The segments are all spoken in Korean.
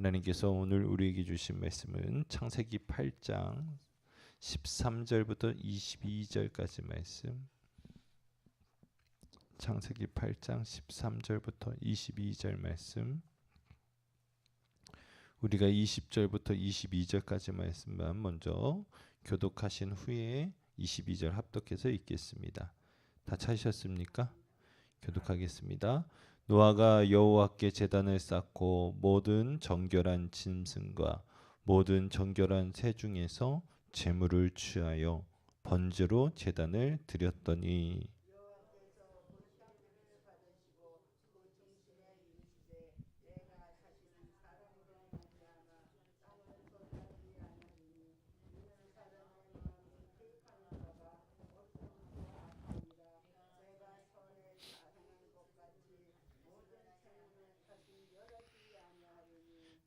하나님께서 오늘 우리에게 주신 말씀은 창세기 8장 13절부터 22절까지 말씀. 창세기 8장 13절부터 22절 말씀. 우리가 20절부터 22절까지 말씀만 먼저 교독하신 후에 22절 합독해서 읽겠습니다. 다 찾으셨습니까? 교독하겠습니다. 노아가 여호와께 제단을 쌓고 모든 정결한 짐승과 모든 정결한 새 중에서 제물을 취하여 번제로 제단을 드렸더니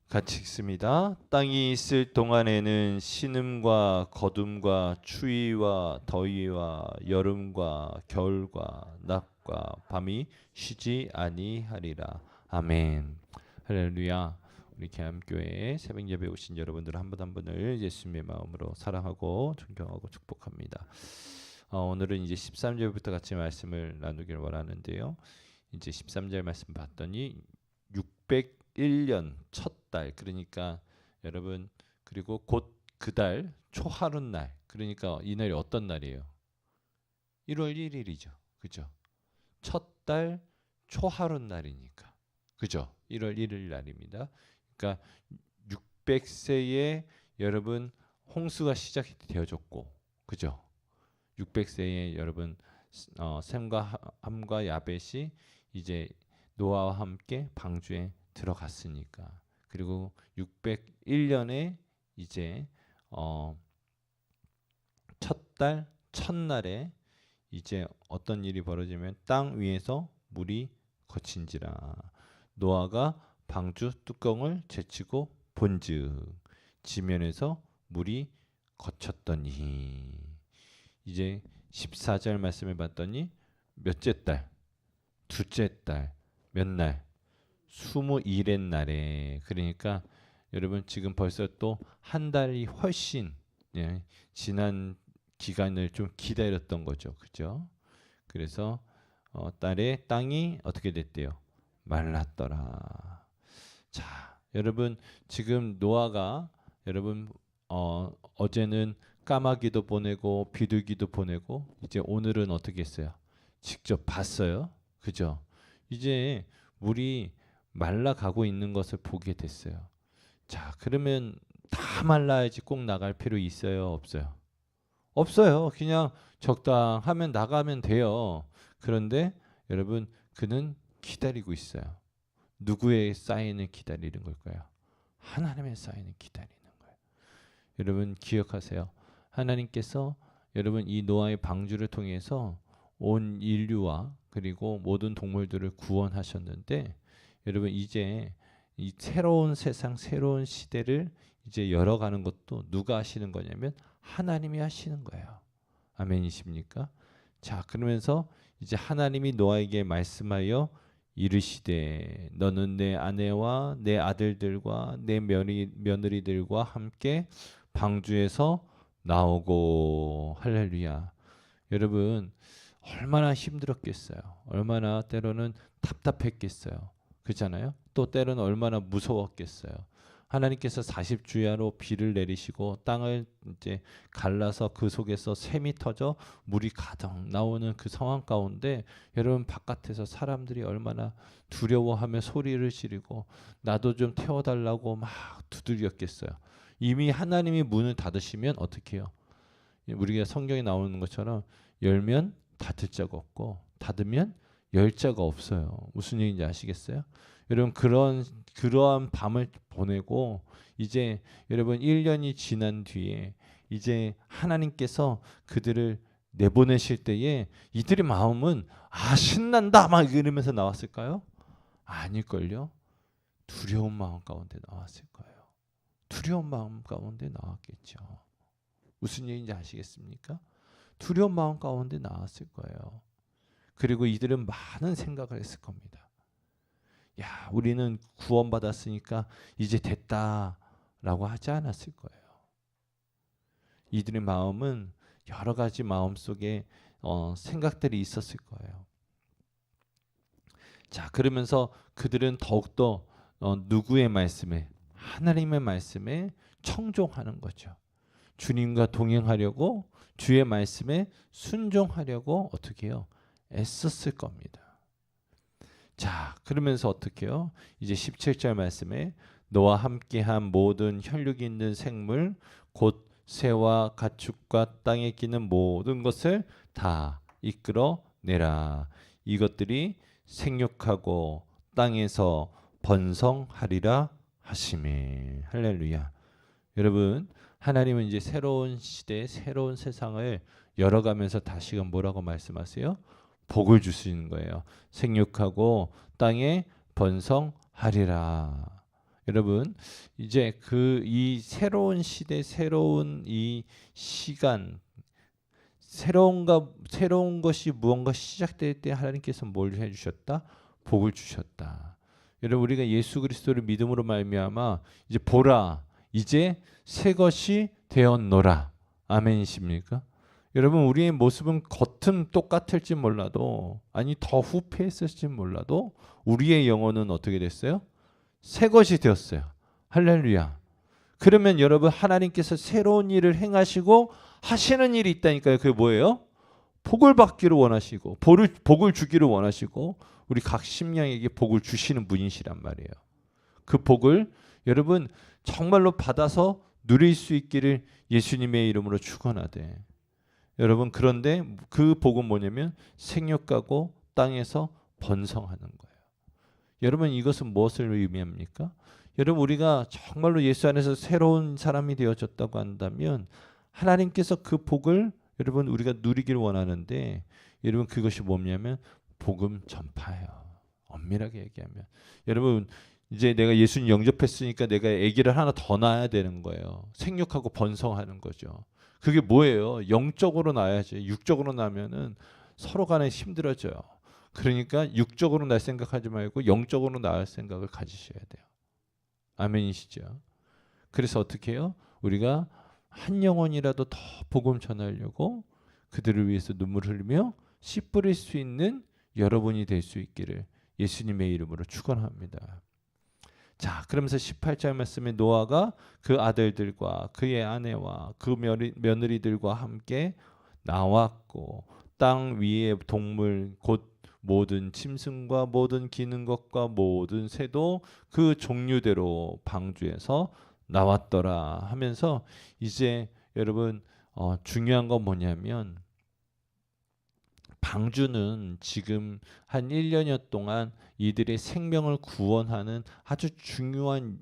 같이 읽습니다. 땅이 있을 동안에는 신음과 거둠과 추위와 더위와 여름과 겨울과 낮과 밤이 쉬지 아니하리라. 아멘. 할렐루야. 우리 계암교회 새벽 예배 오신 여러분들 한 분 한 분을 예수님의 마음으로 사랑하고 존경하고 축복합니다. 오늘은 이제 13절부터 같이 말씀을 나누기를 원하는데요. 이제 13절 말씀 봤더니 601년 첫 달, 그러니까 여러분, 그리고 곧 그 달 초하룻날, 그러니까 이 날이 어떤 날이에요? 1월 1일이죠. 그죠? 첫 달 초하룻날이니까. 그죠? 1월 1일 날입니다. 그러니까 600세에 여러분 홍수가 시작이 되어졌고, 그죠? 600세에 여러분 셈과 함과 야벳이 이제 노아와 함께 방주에 들어갔으니까. 그리고 601년에 이제 첫 달 첫날에 이제 어떤 일이 벌어지면 땅 위에서 물이 거친지라. 노아가 방주 뚜껑을 제치고 본즉 지면에서 물이 거쳤더니. 이제 14절 말씀을 봤더니 몇째 달? 둘째 달. 몇 날? 21의 날에. 그러니까 여러분 지금 벌써 또 한 달이 훨씬 지난 기간을 좀 기다렸던 거죠. 그죠? 그래서 달에 땅이 어떻게 됐대요? 말랐더라. 자, 여러분 지금 노아가 여러분 어제는 까마귀도 보내고 비둘기도 보내고 이제 오늘은 어떻게 했어요? 직접 봤어요. 그죠? 이제 물이 말라가고 있는 것을 보게 됐어요. 자, 그러면 다 말라야지 꼭 나갈 필요 있어요? 없어요? 없어요. 그냥 적당하면 나가면 돼요. 그런데 여러분 그는 기다리고 있어요. 누구의 사인을 기다리는 걸까요? 하나님의 사인을 기다리는 거예요. 여러분 기억하세요. 하나님께서 여러분 이 노아의 방주를 통해서 온 인류와 그리고 모든 동물들을 구원하셨는데 여러분 이제 이 새로운 세상 새로운 시대를 이제 열어가는 것도 누가 하시는 거냐면 하나님이 하시는 거예요. 아멘이십니까? 자, 그러면서 이제 하나님이 노아에게 말씀하여 이르시되 너는 내 아내와 내 아들들과 내 며느리들과 함께 방주에서 나오고. 할렐루야. 여러분 얼마나 힘들었겠어요. 얼마나 때로는 답답했겠어요. 그렇잖아요. 또 때로는 얼마나 무서웠겠어요. 하나님께서 40주야로 비를 내리시고 땅을 이제 갈라서 그 속에서 샘이 터져 물이 가득 나오는 그 상황 가운데 여러분 바깥에서 사람들이 얼마나 두려워하며 소리를 지르고 나도 좀 태워달라고 막 두들겼겠어요. 이미 하나님이 문을 닫으시면 어떻게 해요? 우리가 성경에 나오는 것처럼 열면 닫을 자가 없고 닫으면 열 자가 없어요. 무슨 얘기인지 아시겠어요? 여러분 그러한 밤을 보내고 이제 여러분 1년이 지난 뒤에 이제 하나님께서 그들을 내보내실 때에 이들의 마음은 신난다 막 이러면서 나왔을까요? 아닐걸요. 두려운 마음 가운데 나왔을 거예요. 두려운 마음 가운데 나왔겠죠. 무슨 얘기인지 아시겠습니까? 두려운 마음 가운데 나왔을 거예요. 그리고 이들은 많은 생각을 했을 겁니다. 야, 우리는 구원받았으니까 이제 됐다라고 하지 않았을 거예요. 이들의 마음은 여러 가지 마음속에 생각들이 있었을 거예요. 자, 그러면서 그들은 더욱더 누구의 말씀에? 하나님의 말씀에 청종하는 거죠. 주님과 동행하려고 주의 말씀에 순종하려고 어떻게 해요? 애썼을 겁니다. 자, 그러면서 어떻게 해요? 이제 17절 말씀에 너와 함께한 모든 혈육이 있는 생물 곧 새와 가축과 땅에 기는 모든 것을 다 이끌어 내라. 이것들이 생육하고 땅에서 번성하리라 하시매. 할렐루야. 여러분, 하나님은 이제 새로운 시대, 새로운 세상을 열어가면서 다시금 뭐라고 말씀하세요? 복을 주시는 거예요. 생육하고 땅에 번성하리라. 여러분, 이제 이 새로운 시대, 새로운 이 시간, 새로운 것이 무언가 시작될 때 하나님께서 뭘 해주셨다? 복을 주셨다. 여러분, 우리가 예수 그리스도를 믿음으로 말미암아 이제 보라, 이제 새 것이 되었노라. 아멘이십니까? 여러분, 우리의 모습은 겉은 똑같을지 몰라도, 아니 더 후패했을지 몰라도 우리의 영혼은 어떻게 됐어요? 새 것이 되었어요. 할렐루야. 그러면 여러분, 하나님께서 새로운 일을 행하시고 하시는 일이 있다니까요. 그게 뭐예요? 복을 받기를 원하시고 복을 주기를 원하시고 우리 각 심령에게 복을 주시는 분이시란 말이에요. 그 복을 여러분 정말로 받아서 누릴 수 있기를 예수님의 이름으로 축원하되, 여러분, 그런데 그 복은 뭐냐면 생육하고 땅에서 번성하는 거예요. 여러분, 이것은 무엇을 의미합니까? 여러분, 우리가 정말로 예수 안에서 새로운 사람이 되어졌다고 한다면 하나님께서 그 복을 여러분 우리가 누리길 원하는데, 여러분 그것이 뭐냐면 복음 전파예요. 엄밀하게 얘기하면 여러분, 이제 내가 예수님 영접했으니까 내가 아기를 하나 더 낳아야 되는 거예요. 생육하고 번성하는 거죠. 그게 뭐예요? 영적으로 낳아야지. 육적으로 낳으면은 서로 간에 힘들어져요. 그러니까 육적으로 날 생각하지 말고 영적으로 낳을 생각을 가지셔야 돼요. 아멘이시죠? 그래서 어떻게 해요? 우리가 한 영혼이라도 더 복음 전하려고 그들을 위해서 눈물 흘리며 씨 뿌릴 수 있는 여러분이 될 수 있기를 예수님의 이름으로 축원합니다. 자, 그러면서 18절 말씀에 노아가 그 아들들과 그의 아내와 그 며느리들과 함께 나왔고 땅 위의 동물 곧 모든 짐승과 모든 기는 것과 모든 새도 그 종류대로 방주에서 나왔더라 하면서, 이제 여러분 중요한 건 뭐냐면 방주는 지금 한 1년여 동안 이들의 생명을 구원하는 아주 중요한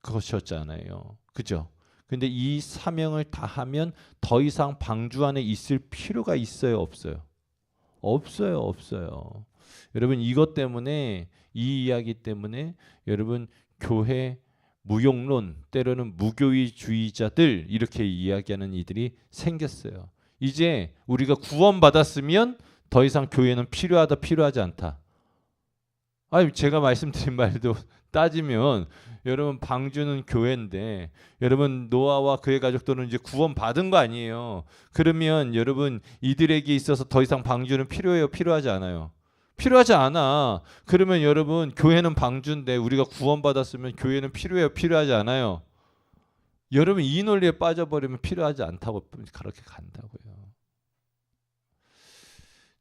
것이었잖아요. 그죠? 근데 이 사명을 다하면 더 이상 방주 안에 있을 필요가 있어요, 없어요? 없어요. 여러분, 이것 때문에, 이 이야기 때문에 여러분 교회 무용론, 때로는 무교의주의자들 이렇게 이야기하는 이들이 생겼어요. 이제 우리가 구원받았으면 더 이상 교회는 필요하다, 필요하지 않다. 아니, 제가 말씀드린 말도 따지면 여러분 방주는 교회인데 여러분 노아와 그의 가족들은 이제 구원받은 거 아니에요. 그러면 여러분 이들에게 있어서 더 이상 방주는 필요해요, 필요하지 않아요? 필요하지 않아. 그러면 여러분 교회는 방주인데 우리가 구원받았으면 교회는 필요해요, 필요하지 않아요? 여러분 이 논리에 빠져버리면 필요하지 않다고 그렇게 간다고요.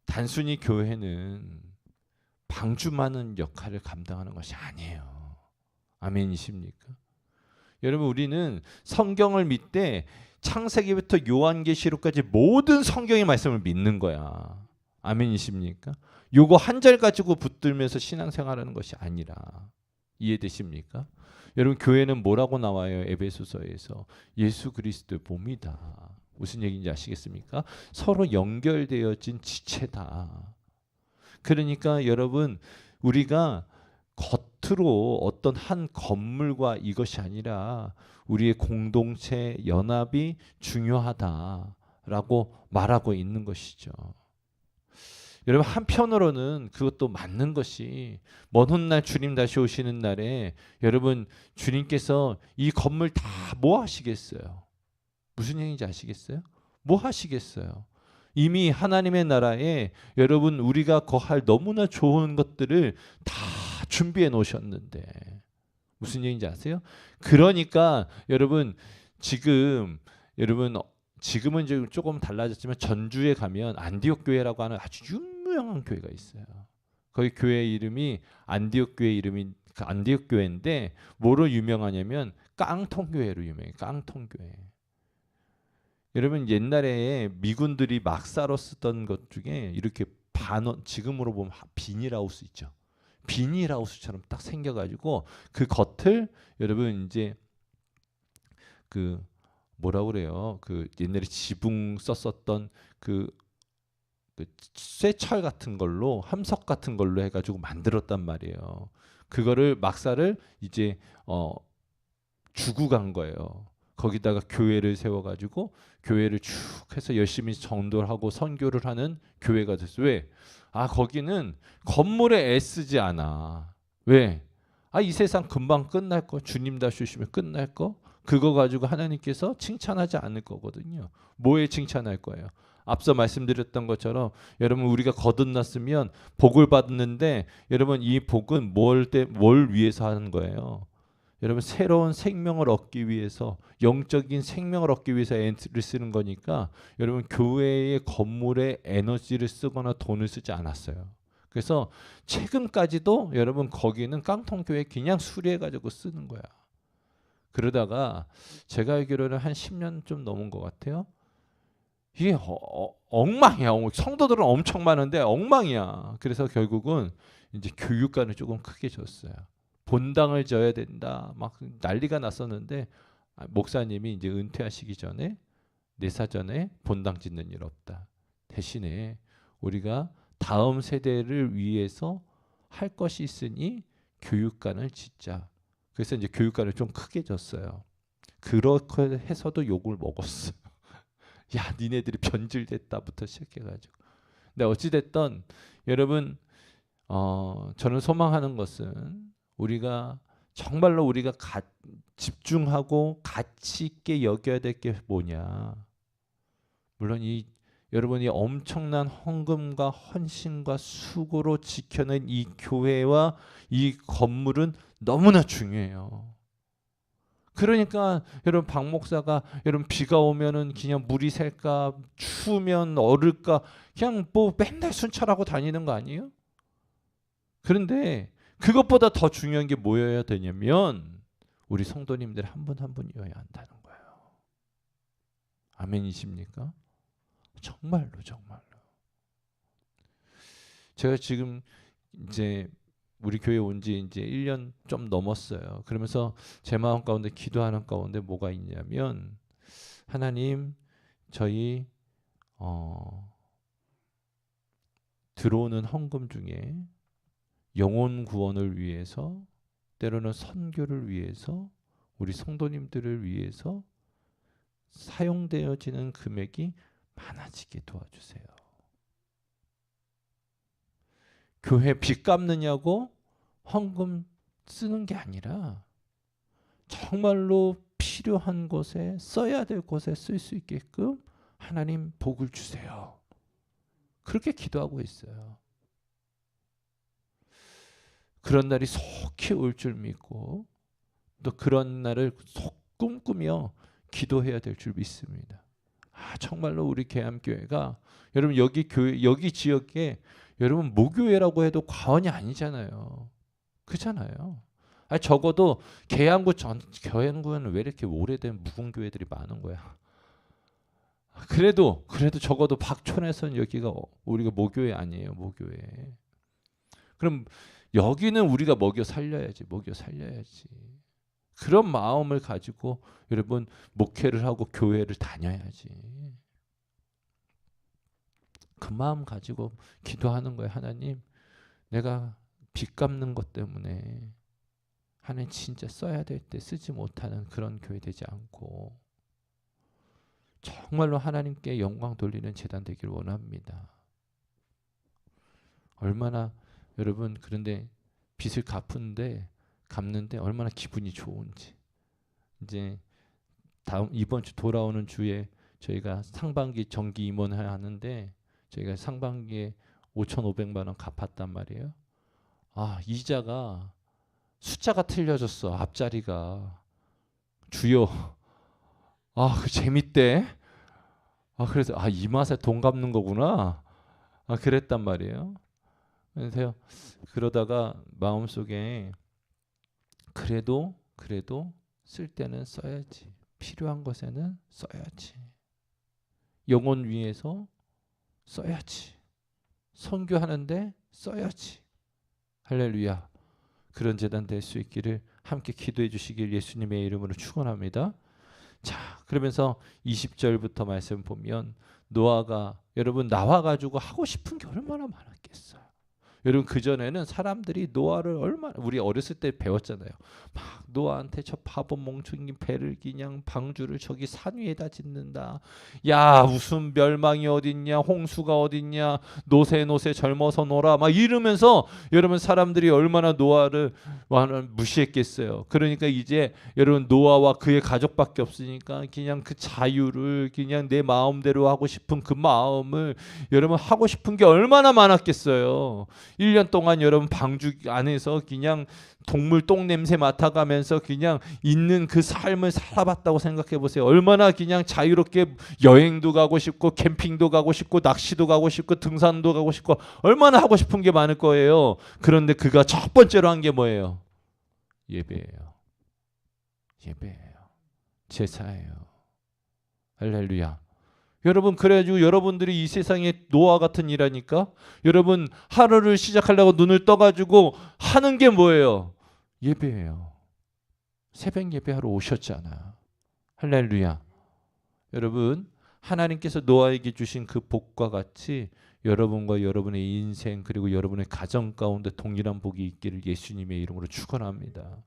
단순히 교회는 방주만은 역할을 감당하는 것이 아니에요. 아멘이십니까? 여러분, 우리는 성경을 믿되 창세기부터 요한계시록까지 모든 성경의 말씀을 믿는 거야. 아멘이십니까? 요거 한 절 가지고 붙들면서 신앙생활하는 것이 아니라, 이해되십니까? 여러분, 교회는 뭐라고 나와요? 에베소서에서 예수 그리스도의 몸이다. 무슨 얘기인지 아시겠습니까? 서로 연결되어진 지체다. 그러니까 여러분, 우리가 겉으로 어떤 한 건물과 이것이 아니라 우리의 공동체 연합이 중요하다라고 말하고 있는 것이죠. 여러분 한편으로는 그것도 맞는 것이 먼 훗날 주님 다시 오시는 날에 여러분 주님께서 이 건물 다 뭐 하시겠어요? 무슨 얘기인지 아시겠어요? 뭐 하시겠어요? 이미 하나님의 나라에 여러분 우리가 거할 너무나 좋은 것들을 다 준비해 놓으셨는데 무슨 얘기인지 아세요? 그러니까 여러분 지금 여러분 지금은 이제 조금 달라졌지만 전주에 가면 안디옥 교회라고 하는 아주 유명한 교회가 있어요. 거기 교회 이름이 안디옥 교회 이름이 그 안디옥 교회인데 뭐로 유명하냐면 깡통 교회로 유명해요. 깡통 교회. 여러분 옛날에 미군들이 막사로 쓰던 것 중에 이렇게 반원 지금으로 보면 비닐하우스 있죠. 비닐하우스처럼 딱 생겨가지고 그 겉을 여러분 이제 그 뭐라 그래요? 그 옛날에 지붕 썼었던 그 쇠철 같은 걸로 함석 같은 걸로 해가지고 만들었단 말이에요. 그거를 막사를 이제 주고 간 거예요. 거기다가 교회를 세워가지고 교회를 쭉 해서 열심히 전도를 하고 선교를 하는 교회가 됐어요. 왜? 아 거기는 건물에 애쓰지 않아. 왜? 아 이 세상 금방 끝날 거. 주님 다시 오시면 끝날 거. 그거 가지고 하나님께서 칭찬하지 않을 거거든요. 뭐에 칭찬할 거예요? 앞서 말씀드렸던 것처럼 여러분 우리가 거듭났으면 복을 받는데 여러분 이 복은 뭘 위해서 하는 거예요? 여러분 새로운 생명을 얻기 위해서 영적인 생명을 얻기 위해서 애를 쓰는 거니까 여러분 교회의 건물에 에너지를 쓰거나 돈을 쓰지 않았어요. 그래서 최근까지도 여러분 거기는 깡통교회 그냥 수리해가지고 쓰는 거야. 그러다가 제가 알기로는 한 10년 좀 넘은 것 같아요. 이게 엉망이야. 성도들은 엄청 많은데 엉망이야. 그래서 결국은 이제 교육관을 조금 크게 줬어요. 본당을 져야 된다. 막 난리가 났었는데 목사님이 이제 은퇴하시기 전에 내 사전에 본당 짓는 일 없다. 대신에 우리가 다음 세대를 위해서 할 것이 있으니 교육관을 짓자. 그래서 이제 교육관을 좀 크게 줬어요. 그렇게 해서도 욕을 먹었어. 야, 니네들이 변질됐다부터 시작해가지고. 근데 어찌됐든 여러분, 저는 소망하는 것은 우리가 정말로 우리가 집중하고 가치 있게 여겨야 될 게 뭐냐. 물론 여러분이 엄청난 헌금과 헌신과 수고로 지켜낸 이 교회와 이 건물은 너무나 중요해요. 그러니까 여러분 박 목사가 여러분 비가 오면은 그냥 물이 셀까 추우면 얼을까 그냥 뭐 맨날 순찰하고 다니는 거 아니에요? 그런데 그것보다 더 중요한 게 뭐여야 되냐면 우리 성도님들 한 분 한 분이어야 한다는 거예요. 아멘이십니까? 정말로 정말로. 제가 지금 이제 우리 교회 온 지 이제 1년 좀 넘었어요. 그러면서 제 마음 가운데 기도하는 가운데 뭐가 있냐면 하나님 저희 들어오는 헌금 중에 영혼 구원을 위해서 때로는 선교를 위해서 우리 성도님들을 위해서 사용되어지는 금액이 많아지게 도와주세요. 교회 빚 갚느냐고 헌금 쓰는 게 아니라 정말로 필요한 곳에 써야 될 곳에 쓸 수 있게끔 하나님 복을 주세요. 그렇게 기도하고 있어요. 그런 날이 속히 올 줄 믿고 또 그런 날을 속 꿈꾸며 기도해야 될 줄 믿습니다. 아 정말로 우리 계암교회가 여러분 여기 교회 여기 지역에 여러분 모교회라고 해도 과언이 아니잖아요. 그렇잖아요. 아니 적어도 계양구는 왜 이렇게 오래된 묵은교회들이 많은 거야. 그래도 적어도 박촌에서는 여기가 우리가 모교회 아니에요. 모교회. 그럼 여기는 우리가 먹여 살려야지. 그런 마음을 가지고 여러분 목회를 하고 교회를 다녀야지. 그 마음 가지고 기도하는 거예요. 하나님 내가 빚 갚는 것 때문에 하나님 진짜 써야 될 때 쓰지 못하는 그런 교회 되지 않고 정말로 하나님께 영광 돌리는 제단 되길 원합니다. 얼마나 여러분 그런데 빚을 갚는데 얼마나 기분이 좋은지. 이제 다음 이번 주 돌아오는 주에 저희가 상반기 정기 임원회 하는데 저희가 상반기에 5,500만 원 갚았단 말이에요. 아, 이자가 숫자가 틀려졌어. 앞자리가. 주여. 아, 그 재밌대. 아, 그래서 이 맛에 돈 갚는 거구나. 아, 그랬단 말이에요. 그래서 그러다가 마음속에 그래도 쓸 때는 써야지. 필요한 것에는 써야지. 영혼 위해서 써야지. 선교하는데 써야지. 할렐루야. 그런 재단 될 수 있기를 함께 기도해 주시길 예수님의 이름으로 축원합니다. 자, 그러면서 20절부터 말씀 보면 노아가 여러분 나와 가지고 하고 싶은 게 얼마나 많았겠어요. 여러분 그전에는 사람들이 노아를 얼마나 우리 어렸을 때 배웠잖아요. 막 노아한테 저 바보 멍청이 배를 그냥 방주를 저기 산 위에다 짓는다. 야 무슨 멸망이 어딨냐 홍수가 어딨냐 노새 젊어서 놀아 막 이러면서 여러분 사람들이 얼마나 노아를 무시했겠어요. 그러니까 이제 여러분 노아와 그의 가족밖에 없으니까 그냥 그 자유를 그냥 내 마음대로 하고 싶은 그 마음을 여러분 하고 싶은 게 얼마나 많았겠어요. 1년 동안 여러분 방주 안에서 그냥 동물 똥 냄새 맡아가면서 그냥 있는 그 삶을 살아봤다고 생각해 보세요. 얼마나 그냥 자유롭게 여행도 가고 싶고 캠핑도 가고 싶고 낚시도 가고 싶고 등산도 가고 싶고 얼마나 하고 싶은 게 많을 거예요. 그런데 그가 첫 번째로 한 게 뭐예요? 예배예요. 예배예요. 제사예요. 할렐루야. 여러분 그래가지고 여러분들이 이 세상에 노아 같은 일하니까 여러분 하루를 시작하려고 눈을 떠가지고 하는 게 뭐예요? 예배예요. 새벽 예배하러 오셨잖아. 할렐루야. 여러분 하나님께서 노아에게 주신 그 복과 같이 여러분과 여러분의 인생 그리고 여러분의 가정 가운데 동일한 복이 있기를 예수님의 이름으로 축원합니다.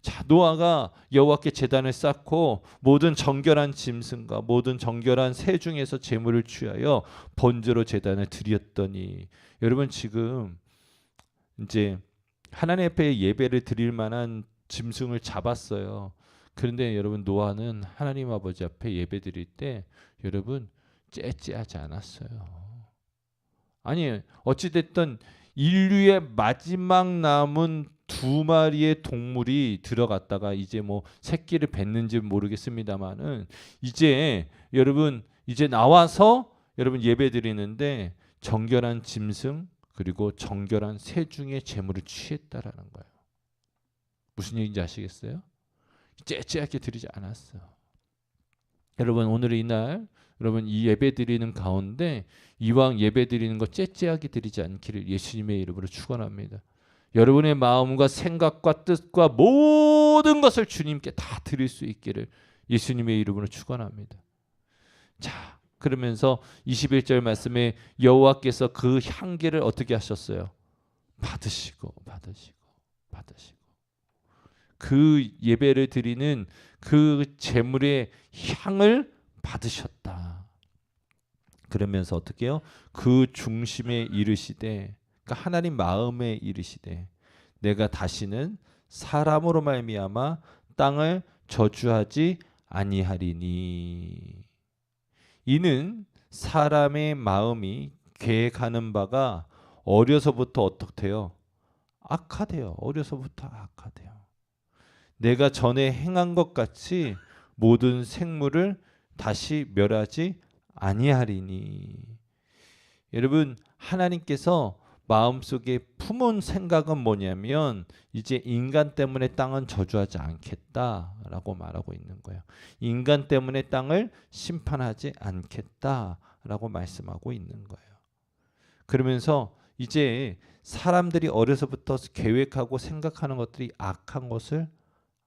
자, 노아가 여호와께 제단을 쌓고 모든 정결한 짐승과 모든 정결한 새 중에서 제물을 취하여 번제로 제단을 드렸더니 여러분 지금 이제 하나님 앞에 예배를 드릴 만한 짐승을 잡았어요. 그런데 여러분 노아는 하나님 아버지 앞에 예배 드릴 때 여러분 째째하지 않았어요. 아니 어찌됐든 인류의 마지막 남은 2마리의 동물이 들어갔다가 이제 뭐 새끼를 뱉는지 모르겠습니다만은 이제 여러분 이제 나와서 여러분 예배 드리는데 정결한 짐승 그리고 정결한 새 중에 제물을 취했다라는 거예요. 무슨 얘기인지 아시겠어요? 째째하게 드리지 않았어. 여러분 오늘 이날 여러분 이 예배 드리는 가운데 이왕 예배 드리는 거 째째하게 드리지 않기를 예수님의 이름으로 축원합니다. 여러분의 마음과 생각과 뜻과 모든 것을 주님께 다 드릴 수 있기를 예수님의 이름으로 축원합니다. 자, 그러면서 21절 말씀에 여호와께서 그 향기를 어떻게 하셨어요? 받으시고 그 예배를 드리는 그 제물의 향을 받으셨다. 그러면서 어떻게 해요? 그 중심에 이르시되 그러니까 하나님 마음에 이르시되 내가 다시는 사람으로 말미암아 땅을 저주하지 아니하리니 이는 사람의 마음이 계획하는 바가 어려서부터 어떻대요? 악하대요. 어려서부터 악하대요. 내가 전에 행한 것 같이 모든 생물을 다시 멸하지 아니하리니 여러분 하나님께서 마음속에 품은 생각은 뭐냐면 이제 인간 때문에 땅은 저주하지 않겠다라고 말하고 있는 거예요. 인간 때문에 땅을 심판하지 않겠다라고 말씀하고 있는 거예요. 그러면서 이제 사람들이 어려서부터 계획하고 생각하는 것들이 악한 것을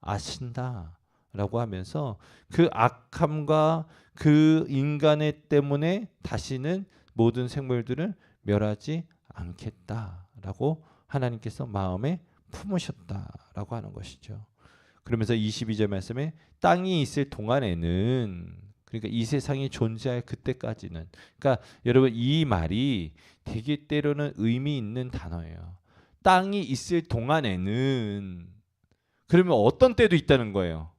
아신다라고 하면서 그 악함과 그 인간의 때문에 다시는 모든 생물들을 멸하지 않겠다라고 하나님께서 마음에 품으셨다라고 하는 것이죠. 그러면서 22절 말씀에 땅이 있을 동안에는 그러니까 이 세상이 존재할 그때까지는. 그러니까 여러분 이 말이 되게 때로는 의미 있는 단어예요. 땅이 있을 동안에는 그러면 어떤 때도 있다는 거예요.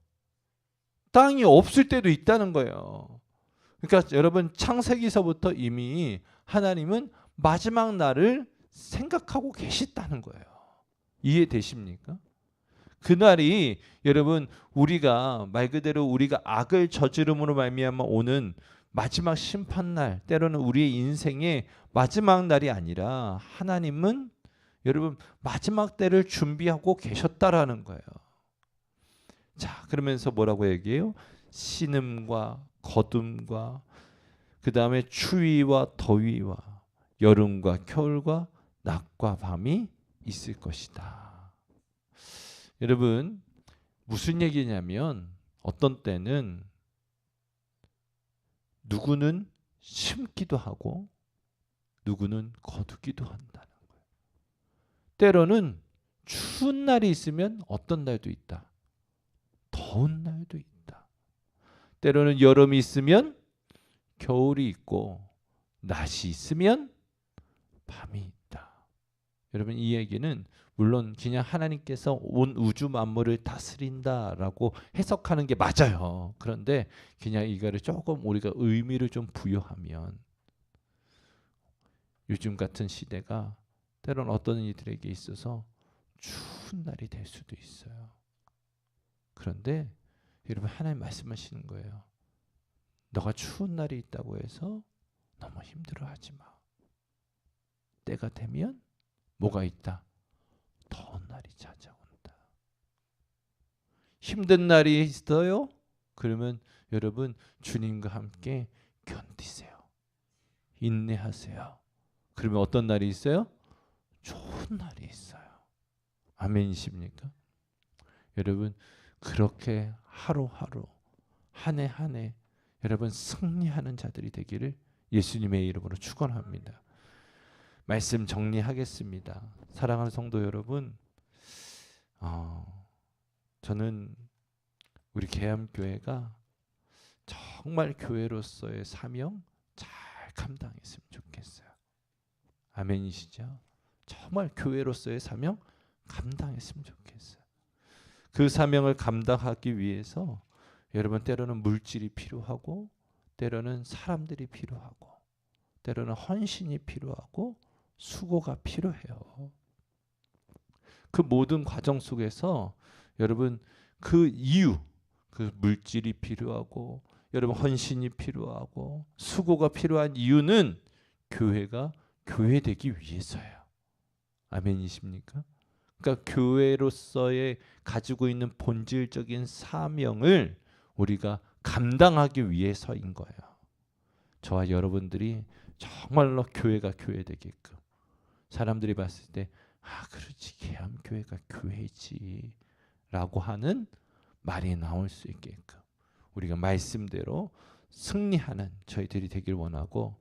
땅이 없을 때도 있다는 거예요. 그러니까 여러분 창세기서부터 이미 하나님은 마지막 날을 생각하고 계셨다는 거예요. 이해되십니까? 그날이 여러분 우리가 말 그대로 우리가 악을 저지름으로 말미암아 오는 마지막 심판날, 때로는 우리의 인생의 마지막 날이 아니라 하나님은 여러분 마지막 때를 준비하고 계셨다라는 거예요. 자, 그러면서 뭐라고 얘기해요? 신음과 거둠과 그 다음에 추위와 더위와 여름과 겨울과 낮과 밤이 있을 것이다. 여러분 무슨 얘기냐면 어떤 때는 누구는 심기도 하고 누구는 거두기도 한다는 거예요. 때로는 추운 날이 있으면 어떤 날도 있다. 더운 날도 있다. 때로는 여름이 있으면 겨울이 있고 낮이 있으면 밤이 있다. 여러분 이 얘기는 물론 그냥 하나님께서 온 우주 만물을 다스린다라고 해석하는 게 맞아요. 그런데 그냥 이거를 조금 우리가 의미를 좀 부여하면 요즘 같은 시대가 때로는 어떤 이들에게 있어서 추운 날이 될 수도 있어요. 그런데 여러분 하나님 말씀하시는 거예요. 너가 추운 날이 있다고 해서 너무 힘들어하지 마. 때가 되면 뭐가 있다? 더운 날이 찾아온다. 힘든 날이 있어요? 그러면 여러분 주님과 함께 견디세요. 인내하세요. 그러면 어떤 날이 있어요? 좋은 날이 있어요. 아멘이십니까? 여러분 그렇게 하루하루 한 해 한 해 여러분 승리하는 자들이 되기를 예수님의 이름으로 축원합니다. 말씀 정리하겠습니다. 사랑하는 성도 여러분, 저는 우리 계암교회가 정말 교회로서의 사명 잘 감당했으면 좋겠어요. 아멘이시죠? 정말 교회로서의 사명 감당했으면 좋겠어요. 그 사명을 감당하기 위해서 여러분 때로는 물질이 필요하고 때로는 사람들이 필요하고 때로는 헌신이 필요하고 수고가 필요해요. 그 모든 과정 속에서 여러분 그 이유, 그 물질이 필요하고 여러분 헌신이 필요하고 수고가 필요한 이유는 교회가 교회되기 위해서예요. 아멘이십니까? 그러니까 교회로서의 가지고 있는 본질적인 사명을 우리가 감당하기 위해서인 거예요. 저와 여러분들이 정말로 교회가 교회되게끔 사람들이 봤을 때 그렇지 계암교회가 교회지 라고 하는 말이 나올 수 있게끔 우리가 말씀대로 승리하는 저희들이 되길 원하고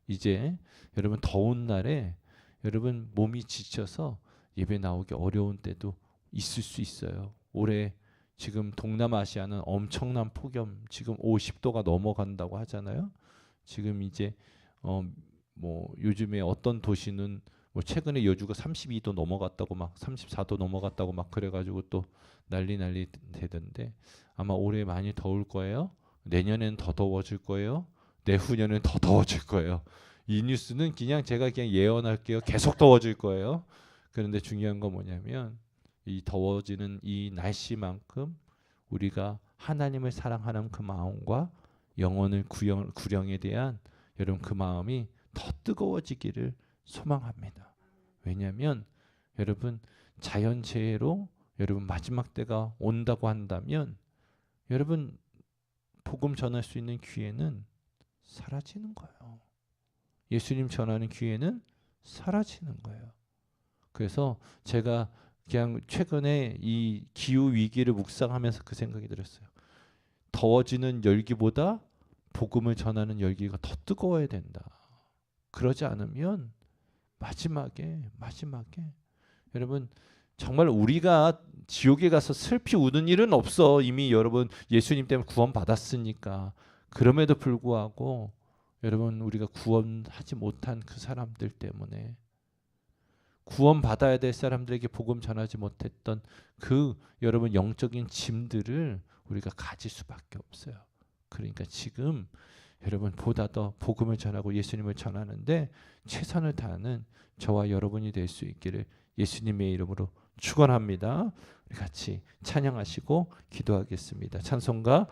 이제 여러분 더운 날에 여러분 몸이 지쳐서 예배 나오기 어려운 때도 있을 수 있어요. 올해 지금 동남아시아는 엄청난 폭염 지금 50도가 넘어간다고 하잖아요. 지금 이제 뭐 요즘에 어떤 도시는 뭐 최근에 여주가 32도 넘어갔다고 막 34도 넘어갔다고 막 그래가지고 또 난리 되던데 아마 올해 많이 더울 거예요. 내년엔 더 더워질 거예요. 내후년엔 더 더워질 거예요. 이 뉴스는 그냥 제가 그냥 예언할게요. 계속 더워질 거예요. 그런데 중요한 건 뭐냐면 이 더워지는 이 날씨만큼 우리가 하나님을 사랑하는 그 마음과 영혼을 구령에 대한 여러분 그 마음이 더 뜨거워지기를 소망합니다. 왜냐하면 여러분 자연재해로 여러분 마지막 때가 온다고 한다면 여러분 복음 전할 수 있는 기회는 사라지는 거예요. 예수님 전하는 기회는 사라지는 거예요. 그래서 제가 그냥 최근에 이 기후 위기를 묵상하면서 그 생각이 들었어요. 더워지는 열기보다 복음을 전하는 열기가 더 뜨거워야 된다. 그러지 않으면 마지막에 여러분 정말 우리가 지옥에 가서 슬피 우는 일은 없어. 이미 여러분 예수님 때문에 구원 받았으니까. 그럼에도 불구하고 여러분 우리가 구원하지 못한 그 사람들 때문에 구원 받아야 될 사람들에게 복음 전하지 못했던 그 여러분 영적인 짐들을 우리가 가질 수밖에 없어요. 그러니까 지금 여러분 보다 더 복음을 전하고 예수님을 전하는데 최선을 다하는 저와 여러분이 될 수 있기를 예수님의 이름으로 축원합니다. 우리 같이 찬양하시고 기도하겠습니다. 찬송가